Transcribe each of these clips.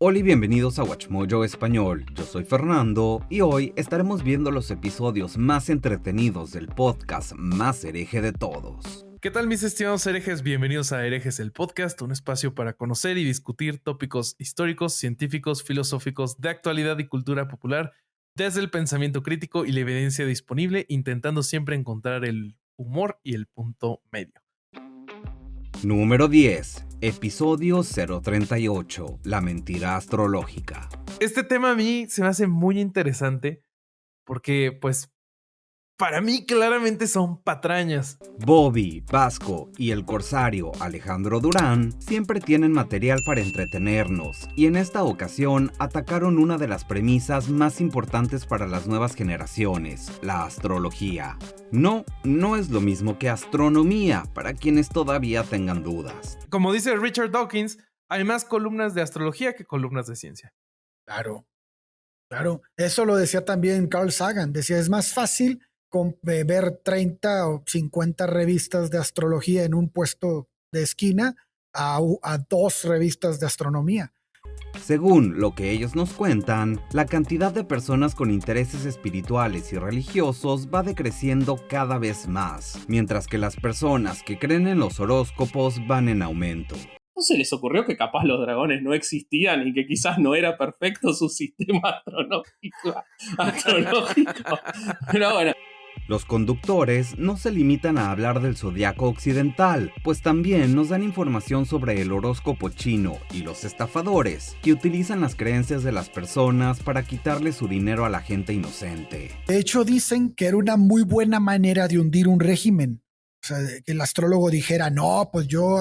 Hola y bienvenidos a WatchMojo Español, yo soy Fernando y hoy estaremos viendo los episodios más entretenidos del podcast más hereje de todos. ¿Qué tal mis estimados herejes? Bienvenidos a Herejes el Podcast, un espacio para conocer y discutir tópicos históricos, científicos, filosóficos, de actualidad y cultura popular, desde el pensamiento crítico y la evidencia disponible, intentando siempre encontrar el humor y el punto medio. Número 10, episodio 038, la mentira astrológica. Este tema a mí se me hace muy interesante porque, para mí claramente son patrañas. Bobby, Vasco y el corsario Alejandro Durán siempre tienen material para entretenernos y en esta ocasión atacaron una de las premisas más importantes para las nuevas generaciones, la astrología. No es lo mismo que astronomía para quienes todavía tengan dudas. Como dice Richard Dawkins, hay más columnas de astrología que columnas de ciencia. Claro. Eso lo decía también Carl Sagan. Decía, es más fácil ver 30 o 50 revistas de astrología en un puesto de esquina a 2 revistas de astronomía. Según lo que ellos nos cuentan, la cantidad de personas con intereses espirituales y religiosos va decreciendo cada vez más, mientras que las personas que creen en los horóscopos van en aumento. ¿No se les ocurrió que capaz los dragones no existían y que quizás no era perfecto su sistema astronómico? Pero bueno. Los conductores no se limitan a hablar del zodiaco occidental, pues también nos dan información sobre el horóscopo chino y los estafadores, que utilizan las creencias de las personas para quitarle su dinero a la gente inocente. De hecho, dicen que era una muy buena manera de hundir un régimen. O sea, que el astrólogo dijera, no, pues yo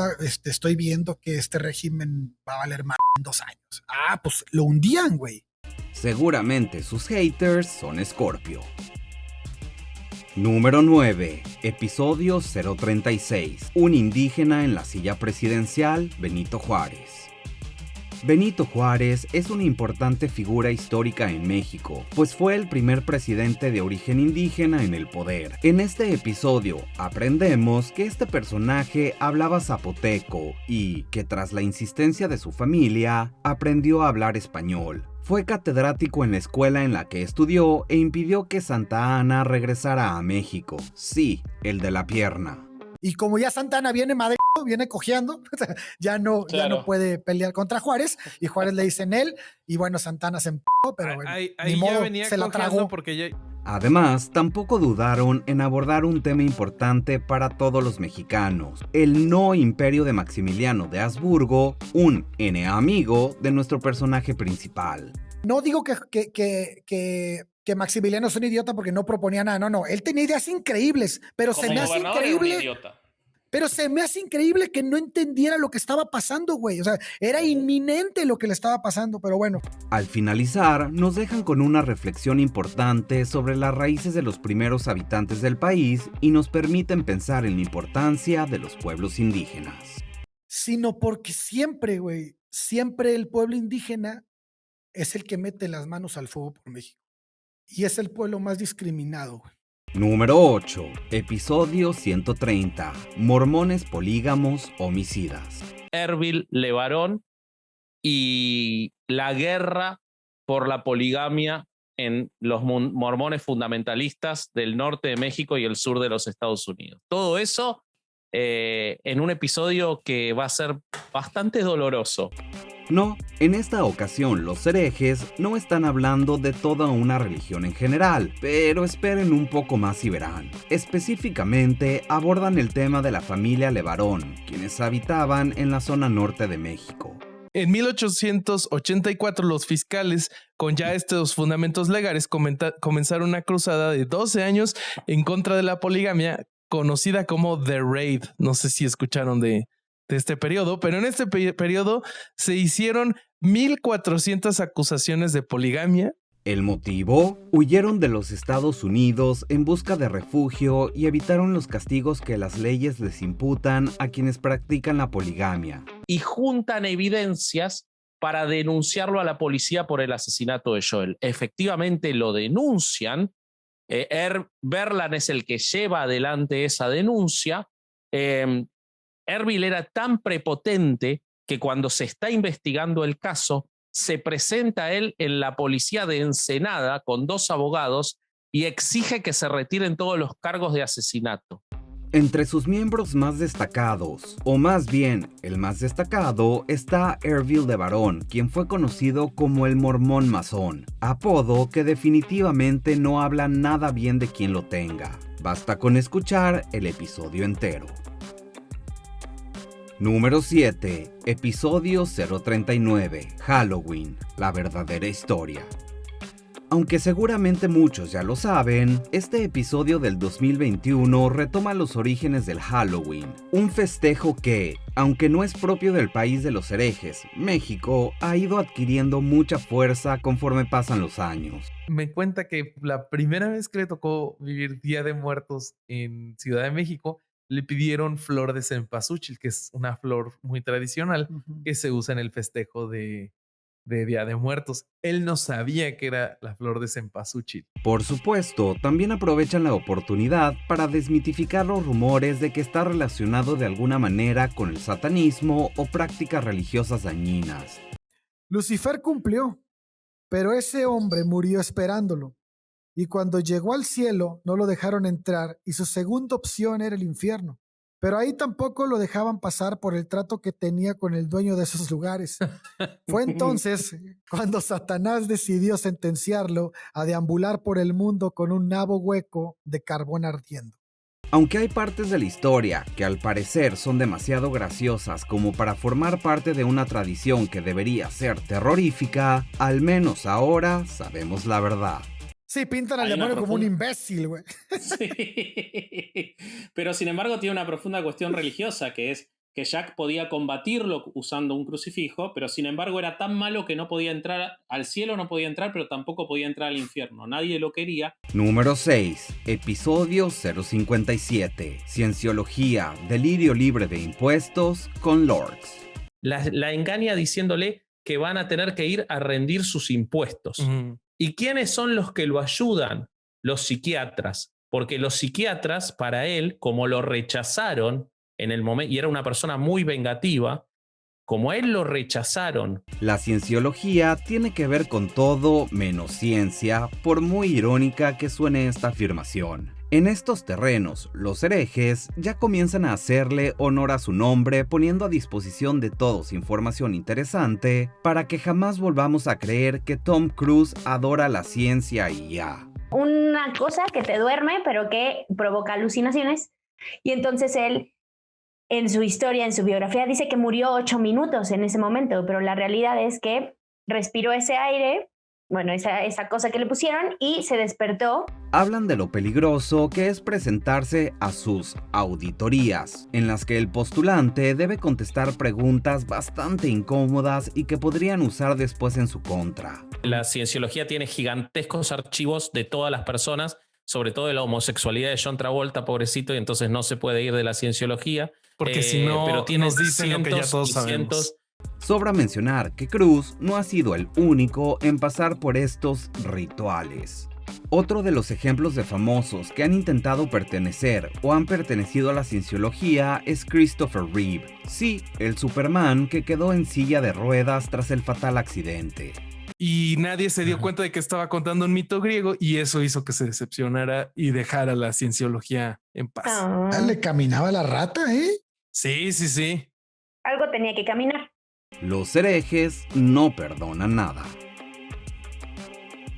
estoy viendo que este régimen va a valer más en 2 años. Pues lo hundían, güey. Seguramente sus haters son Scorpio. Número 9, episodio 036, un indígena en la silla presidencial, Benito Juárez. Benito Juárez es una importante figura histórica en México, pues fue el primer presidente de origen indígena en el poder. En este episodio aprendemos que este personaje hablaba zapoteco y que tras la insistencia de su familia, aprendió a hablar español. Fue catedrático en la escuela en la que estudió e impidió que Santa Anna regresara a México. Sí, el de la pierna. Y como ya Santa Anna viene viene cojeando, ya no puede pelear contra Juárez, y Juárez le dice en él, y bueno, Santa Anna se empujó, pero bueno, ahí ni modo, ya venía se la tragó. porque ya... Además, tampoco dudaron en abordar un tema importante para todos los mexicanos, el no imperio de Maximiliano de Habsburgo, un enemigo de nuestro personaje principal. No digo que Maximiliano es un idiota porque no proponía nada, no, él tenía ideas increíbles, pero se me hace increíble. Pero se me hace increíble que no entendiera lo que estaba pasando, güey. O sea, era inminente lo que le estaba pasando, pero bueno. Al finalizar, nos dejan con una reflexión importante sobre las raíces de los primeros habitantes del país y nos permiten pensar en la importancia de los pueblos indígenas. Sino porque siempre el pueblo indígena es el que mete las manos al fuego por México. Y es el pueblo más discriminado, güey. Número 8, episodio 130, mormones polígamos homicidas. Erbil Levarón y la guerra por la poligamia en los mormones fundamentalistas del norte de México y el sur de los Estados Unidos. Todo eso en un episodio que va a ser bastante doloroso. No, en esta ocasión los herejes no están hablando de toda una religión en general, pero esperen un poco más y verán. Específicamente abordan el tema de la familia Levarón, quienes habitaban en la zona norte de México. En 1884 los fiscales, con ya estos fundamentos legales, comenzaron una cruzada de 12 años en contra de la poligamia, conocida como The Raid. No sé si escucharon de este periodo, pero en este periodo se hicieron 1,400 acusaciones de poligamia. ¿El motivo? Huyeron de los Estados Unidos en busca de refugio y evitaron los castigos que las leyes les imputan a quienes practican la poligamia. Y juntan evidencias para denunciarlo a la policía por el asesinato de Joel. Efectivamente lo denuncian. Berlan es el que lleva adelante esa denuncia. Erbil era tan prepotente que cuando se está investigando el caso, se presenta él en la policía de Ensenada con 2 abogados y exige que se retiren todos los cargos de asesinato. Entre sus miembros más destacados, o más bien el más destacado, está Ervil de Barón, quien fue conocido como el Mormón Masón, apodo que definitivamente no habla nada bien de quien lo tenga. Basta con escuchar el episodio entero. Número 7. Episodio 039. Halloween, la verdadera historia. Aunque seguramente muchos ya lo saben, este episodio del 2021 retoma los orígenes del Halloween, un festejo que, aunque no es propio del país de los herejes, México, ha ido adquiriendo mucha fuerza conforme pasan los años. Me cuenta que la primera vez que le tocó vivir Día de Muertos en Ciudad de México, le pidieron flor de cempasúchil, que es una flor muy tradicional que se usa en el festejo de Día de Muertos. Él no sabía que era la flor de cempasúchil. Por supuesto, también aprovechan la oportunidad para desmitificar los rumores de que está relacionado de alguna manera con el satanismo o prácticas religiosas dañinas. Lucifer cumplió, pero ese hombre murió esperándolo. Y cuando llegó al cielo no lo dejaron entrar y su segunda opción era el infierno. Pero ahí tampoco lo dejaban pasar por el trato que tenía con el dueño de esos lugares. Fue entonces cuando Satanás decidió sentenciarlo a deambular por el mundo con un nabo hueco de carbón ardiendo. Aunque hay partes de la historia que al parecer son demasiado graciosas como para formar parte de una tradición que debería ser terrorífica, al menos ahora sabemos la verdad. Sí, pintan al demonio como un imbécil, güey. Sí. Pero sin embargo tiene una profunda cuestión religiosa, que es que Jack podía combatirlo usando un crucifijo, pero sin embargo era tan malo que no podía entrar al cielo, no podía entrar, pero tampoco podía entrar al infierno. Nadie lo quería. Número 6. Episodio 057. Cienciología, delirio libre de impuestos con Lords. La engaña diciéndole que van a tener que ir a rendir sus impuestos. ¿Y quiénes son los que lo ayudan? Los psiquiatras. Porque los psiquiatras, para él, como lo rechazaron en el momento, y era una persona muy vengativa, como a él lo rechazaron. La cienciología tiene que ver con todo menos ciencia, por muy irónica que suene esta afirmación. En estos terrenos, los herejes ya comienzan a hacerle honor a su nombre poniendo a disposición de todos información interesante para que jamás volvamos a creer que Tom Cruise adora la ciencia y ya. Una cosa que te duerme pero que provoca alucinaciones y entonces él en su historia, en su biografía dice que murió 8 minutos en ese momento, pero la realidad es que respiró ese aire, bueno, esa cosa que le pusieron y se despertó. Hablan de lo peligroso que es presentarse a sus auditorías, en las que el postulante debe contestar preguntas bastante incómodas y que podrían usar después en su contra. La cienciología tiene gigantescos archivos de todas las personas, sobre todo de la homosexualidad de John Travolta, pobrecito, y entonces no se puede ir de la cienciología. Porque si no, pero nos dicen lo que ya todos sabemos. Sobra mencionar que Cruz no ha sido el único en pasar por estos rituales. Otro de los ejemplos de famosos que han intentado pertenecer o han pertenecido a la cienciología es Christopher Reeve. Sí, el Superman que quedó en silla de ruedas tras el fatal accidente. Y nadie se dio cuenta de que estaba contando un mito griego y eso hizo que se decepcionara y dejara la cienciología en paz. Le caminaba la rata, ¿eh? Sí. Algo tenía que caminar. Los herejes no perdonan nada.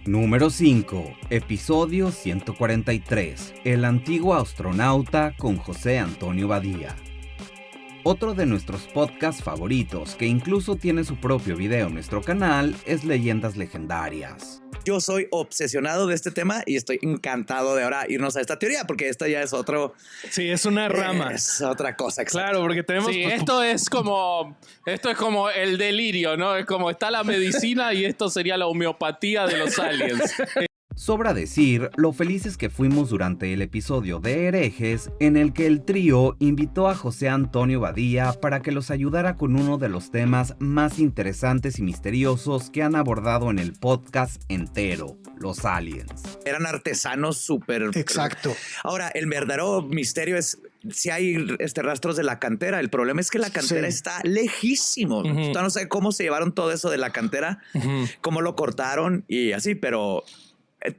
Número 5. Episodio 143. El antiguo astronauta con José Antonio Badía. Otro de nuestros podcasts favoritos, que incluso tiene su propio video en nuestro canal, es Leyendas Legendarias. Yo soy obsesionado de este tema y estoy encantado de ahora irnos a esta teoría, porque esta ya es otro... Sí, es una rama. Es otra cosa. Exacto. Claro, porque tenemos... Sí, esto es como el delirio, ¿no? Es como está la medicina y esto sería la homeopatía de los aliens. Sobra decir lo felices que fuimos durante el episodio de Herejes, en el que el trío invitó a José Antonio Badía para que los ayudara con uno de los temas más interesantes y misteriosos que han abordado en el podcast entero, los aliens. Eran artesanos súper... Exacto. Ahora, el verdadero misterio es sí hay rastros de la cantera. El problema es que la cantera está lejísimo. No sé cómo se llevaron todo eso de la cantera, cómo lo cortaron y así, pero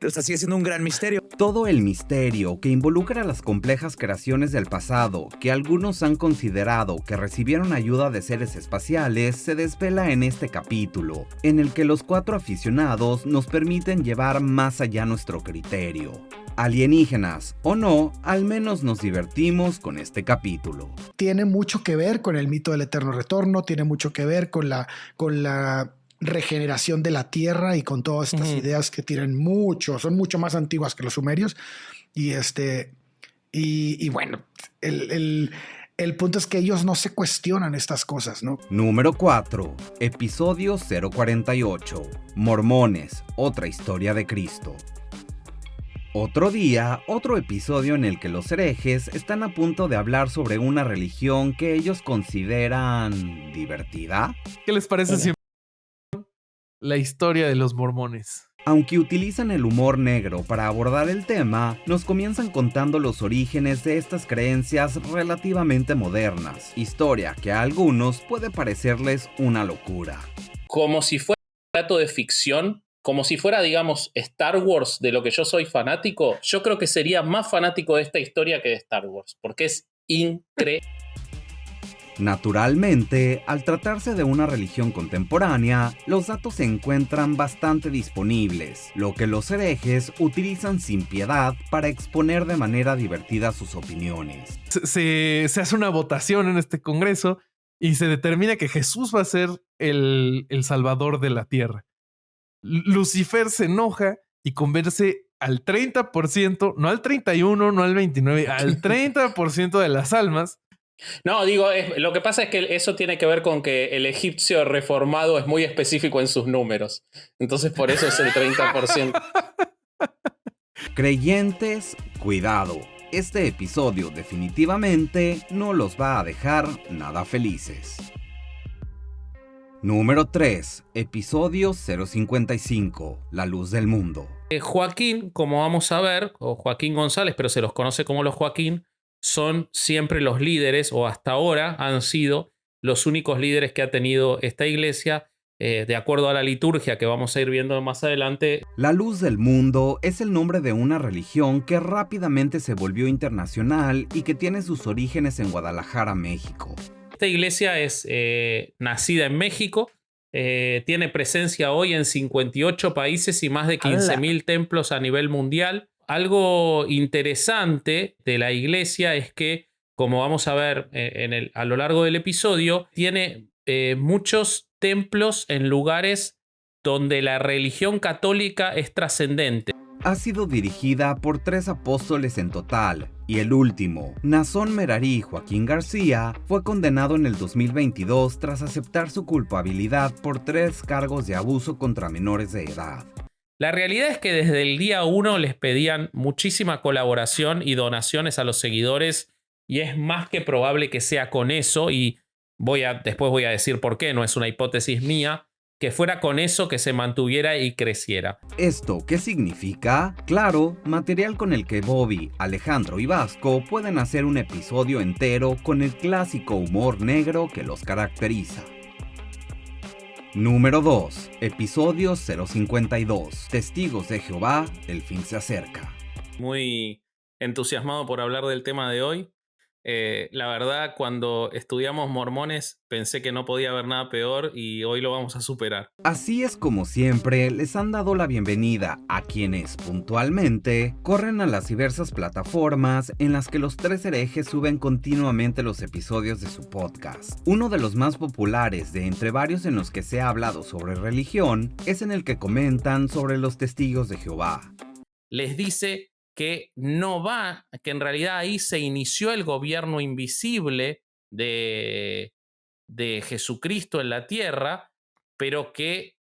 o sea, sigue siendo un gran misterio. Todo el misterio que involucra las complejas creaciones del pasado, que algunos han considerado que recibieron ayuda de seres espaciales, se desvela en este capítulo, en el que los 4 aficionados nos permiten llevar más allá nuestro criterio. Alienígenas o no, al menos nos divertimos con este capítulo. Tiene mucho que ver con el mito del eterno retorno, tiene mucho que ver con la regeneración de la tierra y con todas estas ideas que tienen son mucho más antiguas que los sumerios. Y bueno, el punto es que ellos no se cuestionan estas cosas, ¿no? Número 4, episodio 048, Mormones, otra historia de Cristo. Otro día, otro episodio en el que los herejes están a punto de hablar sobre una religión que ellos consideran divertida. ¿Qué les parece siempre la historia de los mormones? Aunque utilizan el humor negro para abordar el tema, nos comienzan contando los orígenes de estas creencias relativamente modernas, historia que a algunos puede parecerles una locura. Como si fuera un relato de ficción, como si fuera, digamos, Star Wars, de lo que yo soy fanático, yo creo que sería más fanático de esta historia que de Star Wars, porque es increíble. Naturalmente, al tratarse de una religión contemporánea, los datos se encuentran bastante disponibles, lo que los herejes utilizan sin piedad para exponer de manera divertida sus opiniones. Se hace una votación en este congreso y se determina que Jesús va a ser el salvador de la tierra. Lucifer se enoja y convence al 30%, no al 31%, no al 29%, al 30% de las almas. No, digo, lo que pasa es que eso tiene que ver con que el egipcio reformado es muy específico en sus números. Entonces por eso es el 30%. Creyentes, cuidado. Este episodio definitivamente no los va a dejar nada felices. Número 3, episodio 055, La luz del mundo. Joaquín, como vamos a ver, o Joaquín González, pero se los conoce como los Joaquín, son siempre los líderes, o hasta ahora han sido los únicos líderes que ha tenido esta iglesia, de acuerdo a la liturgia que vamos a ir viendo más adelante. La luz del mundo es el nombre de una religión que rápidamente se volvió internacional y que tiene sus orígenes en Guadalajara, México. Esta iglesia es nacida en México, tiene presencia hoy en 58 países y más de 15.000 templos a nivel mundial. Algo interesante de la iglesia es que, como vamos a ver a lo largo del episodio, tiene muchos templos en lugares donde la religión católica es trascendente. Ha sido dirigida por 3 apóstoles en total, y el último, Nazón Merarí Joaquín García, fue condenado en el 2022 tras aceptar su culpabilidad por 3 cargos de abuso contra menores de edad. La realidad es que desde el día 1 les pedían muchísima colaboración y donaciones a los seguidores, y es más que probable que sea con eso, y después voy a decir por qué, no es una hipótesis mía, que fuera con eso que se mantuviera y creciera. ¿Esto qué significa? Claro, material con el que Bobby, Alejandro y Vasco pueden hacer un episodio entero con el clásico humor negro que los caracteriza. Número 2, episodio 052, Testigos de Jehová, el fin se acerca. Muy entusiasmado por hablar del tema de hoy. La verdad, cuando estudiamos mormones pensé que no podía haber nada peor y hoy lo vamos a superar. Así es como siempre les han dado la bienvenida a quienes puntualmente corren a las diversas plataformas en las que los 3 herejes suben continuamente los episodios de su podcast. Uno de los más populares de entre varios en los que se ha hablado sobre religión es en el que comentan sobre los testigos de Jehová. Les dice que que en realidad ahí se inició el gobierno invisible de Jesucristo en la tierra, pero que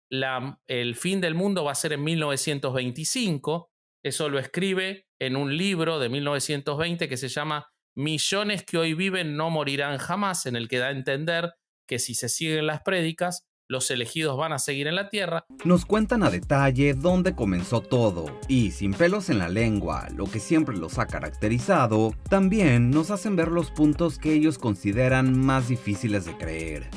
el fin del mundo va a ser en 1925. Eso lo escribe en un libro de 1920 que se llama Millones que hoy viven no morirán jamás, en el que da a entender que si se siguen las prédicas, los elegidos van a seguir en la tierra. Nos cuentan a detalle dónde comenzó todo y, sin pelos en la lengua, lo que siempre los ha caracterizado, también nos hacen ver los puntos que ellos consideran más difíciles de creer.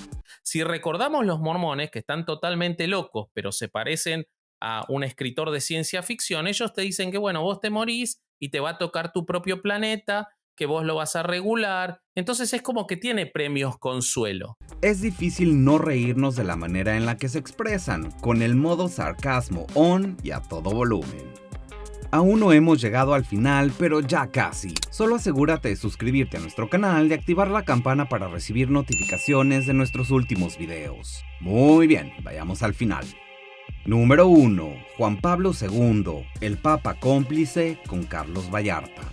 Si recordamos los mormones, que están totalmente locos, pero se parecen a un escritor de ciencia ficción, ellos te dicen que, bueno, vos te morís y te va a tocar tu propio planeta, que vos lo vas a regular. Entonces es como que tiene premios consuelo. Es difícil no reírnos de la manera en la que se expresan, con el modo sarcasmo on y a todo volumen. Aún no hemos llegado al final, pero ya casi. Solo asegúrate de suscribirte a nuestro canal y activar la campana para recibir notificaciones de nuestros últimos videos. Muy bien, vayamos al final. Número 1. Juan Pablo II, el Papa cómplice con Carlos Vallarta.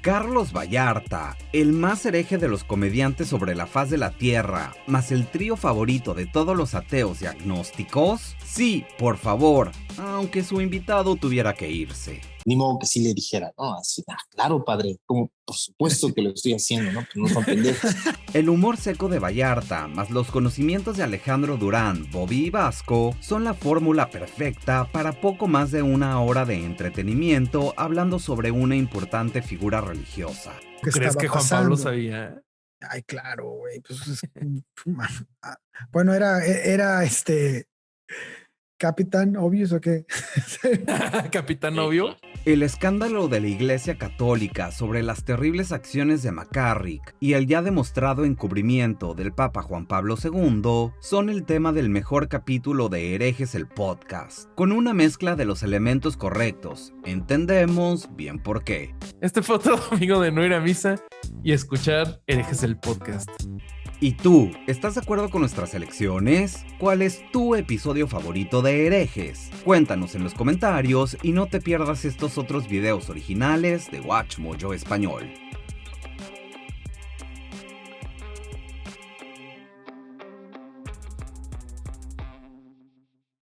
Carlos Vallarta, el más hereje de los comediantes sobre la faz de la tierra, más el trío favorito de todos los ateos y agnósticos. Sí, por favor, aunque su invitado tuviera que irse. Ni modo que sí le dijera, no, así, claro, padre, como por supuesto que lo estoy haciendo, ¿no? Pues no son pendejos. El humor seco de Vallarta, más los conocimientos de Alejandro Durán, Bobby y Vasco, son la fórmula perfecta para poco más de una hora de entretenimiento hablando sobre una importante figura religiosa. ¿Crees que Juan Pablo sabía? Ay, claro, güey. Pues, bueno, era Capitán Obvious o qué? Capitán Obvio. El escándalo de la Iglesia Católica sobre las terribles acciones de McCarrick y el ya demostrado encubrimiento del Papa Juan Pablo II son el tema del mejor capítulo de Herejes el podcast. Con una mezcla de los elementos correctos, entendemos bien por qué. Este fue otro domingo de no ir a misa y escuchar Herejes el podcast. ¿Y tú, estás de acuerdo con nuestras elecciones? ¿Cuál es tu episodio favorito de Herejes? Cuéntanos en los comentarios y no te pierdas estos otros videos originales de WatchMojo Español.